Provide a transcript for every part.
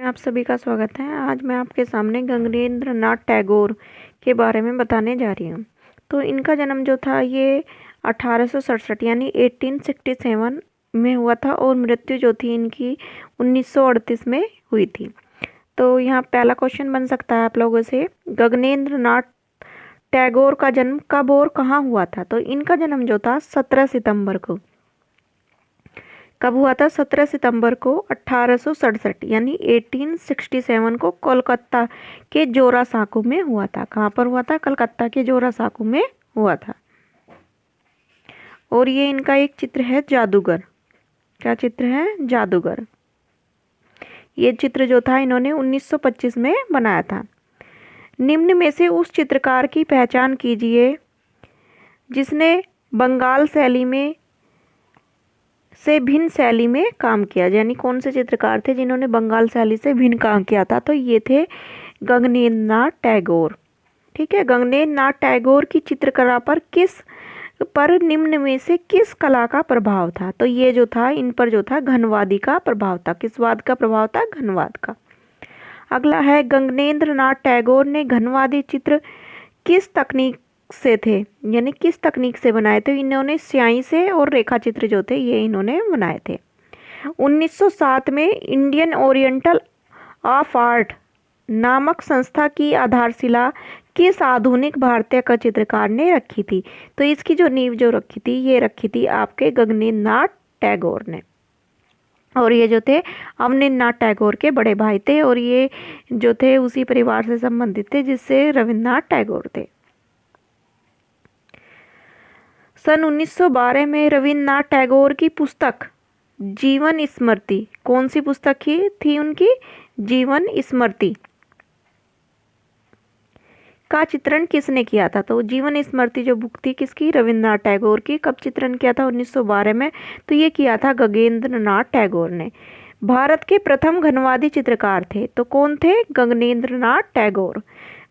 आप सभी का स्वागत है। आज मैं आपके सामने गगनेंद्र नाथ टैगोर के बारे में बताने जा रही हूँ। तो इनका जन्म जो था ये 1867 यानी 1867 में हुआ था और मृत्यु जो थी इनकी 1938 में हुई थी। तो यहाँ पहला क्वेश्चन बन सकता है आप लोगों से, गगनेंद्र नाथ टैगोर का जन्म कब और कहाँ हुआ था? तो इनका जन्म जो था 17 सितंबर को कब हुआ था? 17 सितंबर को 1867 यानी 1867 को कोलकाता के जोरासांको में हुआ था। कहाँ पर हुआ था? कलकत्ता के जोरासांको में हुआ था। और ये इनका एक चित्र है जादूगर। क्या चित्र है? जादूगर। ये चित्र जो था इन्होंने 1925 में बनाया था। निम्न में से उस चित्रकार की पहचान कीजिए जिसने बंगाल शैली में से भिन्न शैली में काम किया। यानी कौन से चित्रकार थे जिन्होंने बंगाल शैली से भिन्न काम किया था? तो ये थे गगनेंद्र नाथ टैगोर। ठीक है, गगनेंद्र नाथ टैगोर की चित्रकला पर निम्न में से किस कला का प्रभाव था? तो ये जो था इन पर जो था घनवादी का प्रभाव था। किस वाद का प्रभाव था? घनवाद का। अगला है, गगनेंद्र नाथ टैगोर ने घनवादी चित्र किस तकनीक से थे, यानी किस तकनीक से बनाए थे? इन्होंने स्याही से और रेखा चित्र जो थे ये इन्होंने बनाए थे। 1907 में इंडियन ओरिएंटल ऑफ आर्ट नामक संस्था की आधारशिला किस आधुनिक भारतीय का चित्रकार ने रखी थी? तो इसकी जो नींव जो रखी थी ये रखी थी आपके गगनेंद्र नाथ टैगोर ने। और ये जो थे अवनींद्र नाथ टैगोर के बड़े भाई थे और ये जो थे उसी परिवार से संबंधित थे जिससे रविन्द्रनाथ टैगोर थे। सन 1912 में रविन्द्रनाथ टैगोर की पुस्तक जीवन स्मृति, कौन सी पुस्तक थी उनकी? जीवन स्मृति का चित्रण किसने किया था? तो जीवन स्मृति जो बुक थी किसकी? रविन्द्रनाथ टैगोर की। कब चित्रण किया था? 1912 में। तो ये किया था गगनेंद्र नाथ टैगोर ने। भारत के प्रथम घनवादी चित्रकार थे तो कौन थे? गगनेंद्र नाथ टैगोर।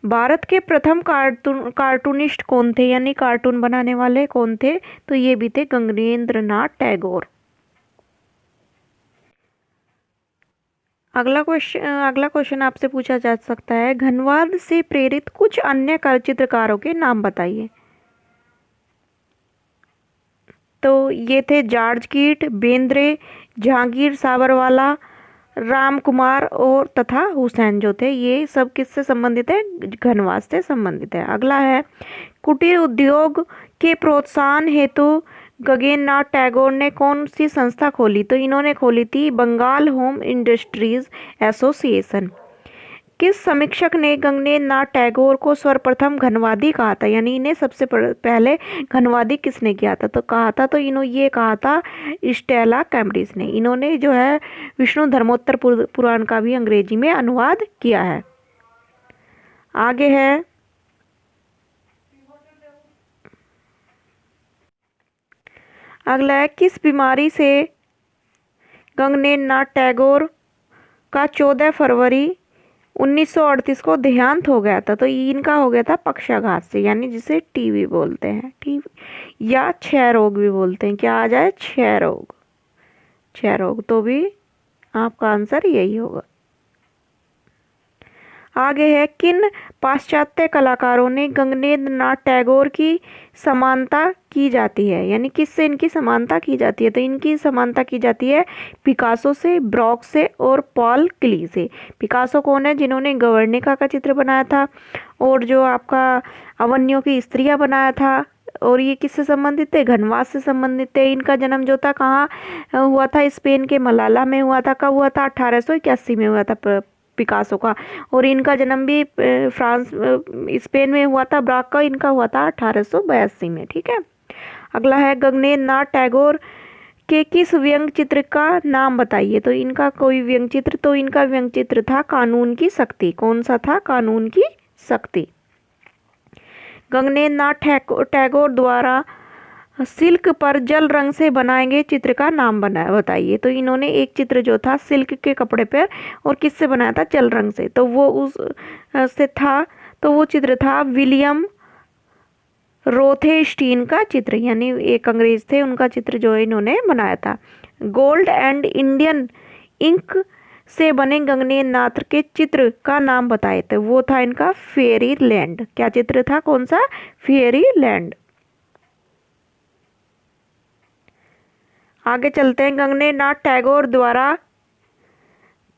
भारत के प्रथम कार्टूनिस्ट कौन थे, यानी कार्टून बनाने वाले कौन थे? तो ये भी थे गगनेंद्र नाथ टैगोर। अगला क्वेश्चन आपसे पूछा जा सकता है, घनवाद से प्रेरित कुछ अन्य चित्रकारों के नाम बताइए। तो ये थे जॉर्ज कीट, बेंद्रे, जहांगीर साबरवाला, राम कुमार और तथा हुसैन जो थे ये सब किससे संबंधित है? घनवाद से संबंधित है। अगला है, कुटीर उद्योग के प्रोत्साहन हेतु गगनेंद्र नाथ टैगोर ने कौन सी संस्था खोली? तो इन्होंने खोली थी बंगाल होम इंडस्ट्रीज एसोसिएशन। किस समीक्षक ने गगनेंद्र नाथ टैगोर को सर्वप्रथम घनवादी कहा था? यानी इन्हें सबसे पहले घनवादी किसने किया था? तो कहा था तो ये कहा था स्टेला कैम्ब्रिज ने। इन्होंने जो है विष्णु धर्मोत्तर पुराण का भी अंग्रेजी में अनुवाद किया है। आगे है, अगला है, किस बीमारी से गगनेंद्र नाथ टैगोर का 14 फरवरी 1938 को देहांत हो गया था? तो इनका हो गया था पक्षाघात से, यानी जिसे टीबी बोलते हैं, टीबी या क्षय रोग भी बोलते हैं। क्या आ जाए? क्षय रोग। क्षय रोग। तो भी आपका आंसर यही होगा। आगे है, किन पाश्चात्य कलाकारों ने गगनेंद्र नाथ टैगोर की समानता की जाती है? यानी किससे इनकी समानता की जाती है? तो इनकी समानता की जाती है पिकासो से, ब्रॉक से और पॉल क्ली से। पिकासो कौन है? जिन्होंने गवर्निका का चित्र बनाया था और जो आपका अवन्यों की स्त्रियां बनाया था। और ये किससे संबंधित थे? घनवाद से संबंधित थे। इनका जन्म जो था कहाँ हुआ था? स्पेन के मलाला में हुआ था। कब हुआ था? 1881 में हुआ था पिकासो का। और इनका जन्म भी स्पेन में हुआ था। ब्राक का इनका हुआ था 1882 में। ठीक है। अगला है, गगनेंद्र नाथ टैगोर के किस व्यंग चित्र का नाम बताइए? तो इनका कोई व्यंग चित्र, तो इनका व्यंग चित्र था कानून की शक्ति। कौन सा था? कानून की शक्ति। गगनेंद्र नाथ टैगोर द्वारा सिल्क पर जल रंग से बनाए गए चित्र का नाम बताइए। तो इन्होंने एक चित्र जो था सिल्क के कपड़े पर और किससे बनाया था? जल रंग से। तो वो उस से था, तो वो चित्र था विलियम रोथेस्टीन का चित्र, यानी एक अंग्रेज थे, उनका चित्र जो इन्होंने बनाया था। गोल्ड एंड इंडियन इंक से बने गगनेन्द्र नाथ के चित्र का नाम बताए। तो वो था इनका फेयरी लैंड। क्या चित्र था, कौन सा? Fairy land. आगे चलते हैं। गगनेन्द्र नाथ टैगोर द्वारा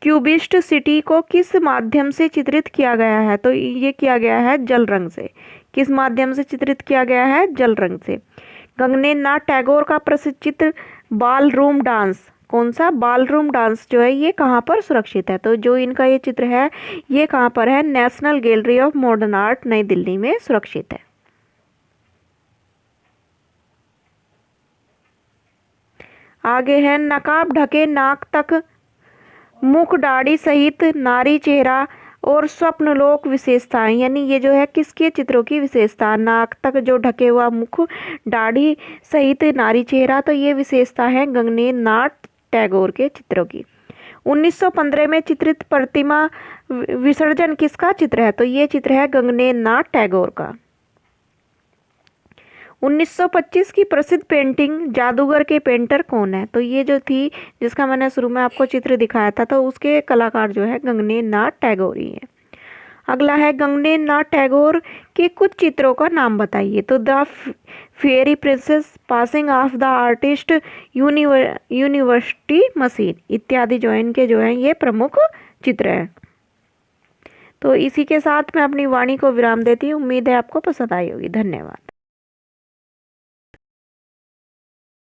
क्यूबिस्ट सिटी को किस माध्यम से चित्रित किया गया है? तो ये किया गया है जल रंग से। किस माध्यम से चित्रित किया गया है? जल रंग से। गगनेन्द्र नाथ टैगोर का प्रसिद्ध चित्र बाल रूम डांस, कौन सा? बाल रूम डांस जो है ये कहाँ पर सुरक्षित है? तो जो इनका ये चित्र है ये कहाँ पर है? National gallery of modern art, नई दिल्ली में सुरक्षित है। आगे है नकाब ढके नाक तक मुख दाढ़ी सहित नारी चेहरा और स्वप्नलोक विशेषताएं। यानी ये जो है किसके चित्रों की विशेषता? नाक तक जो ढके हुआ मुख, दाढ़ी सहित नारी चेहरा, तो ये विशेषता है गगनेन्द्र नाथ टैगोर के चित्रों की। 1915 में चित्रित प्रतिमा विसर्जन किसका चित्र है? तो ये चित्र है गगनेन्द्र नाथ टैगोर का। 1925 की प्रसिद्ध पेंटिंग जादूगर के पेंटर कौन है? तो ये जो थी जिसका मैंने शुरू में आपको चित्र दिखाया था, तो उसके कलाकार जो है गगनेन्द्र नाथ टैगोर ही है। अगला है गगनेन्द्र नाथ टैगोर के कुछ चित्रों का नाम बताइए। तो the fairy princess, passing of the artist, university machine इत्यादि जो है इनके जो है ये प्रमुख चित्र हैं। तो इसी के साथ मैं अपनी वाणी को विराम देती हूँ। उम्मीद है आपको पसंद आई होगी। धन्यवाद।